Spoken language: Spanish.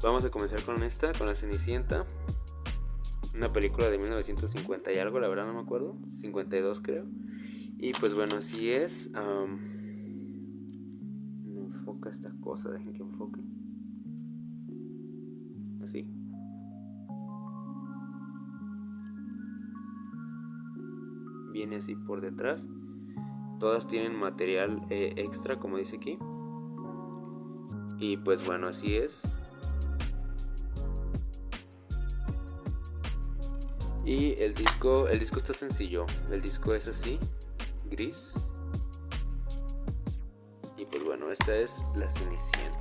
Vamos a comenzar con La Cenicienta. Una película de 1950 y algo, la verdad no me acuerdo. 52 creo. Y pues bueno, así es. No enfoca esta cosa, dejen que enfoque. Así. Viene así por detrás. Todas tienen material extra, como dice aquí. Y pues bueno, así es. Y el disco está sencillo. El disco es así, gris. Y pues bueno, esta es La Cenicienta.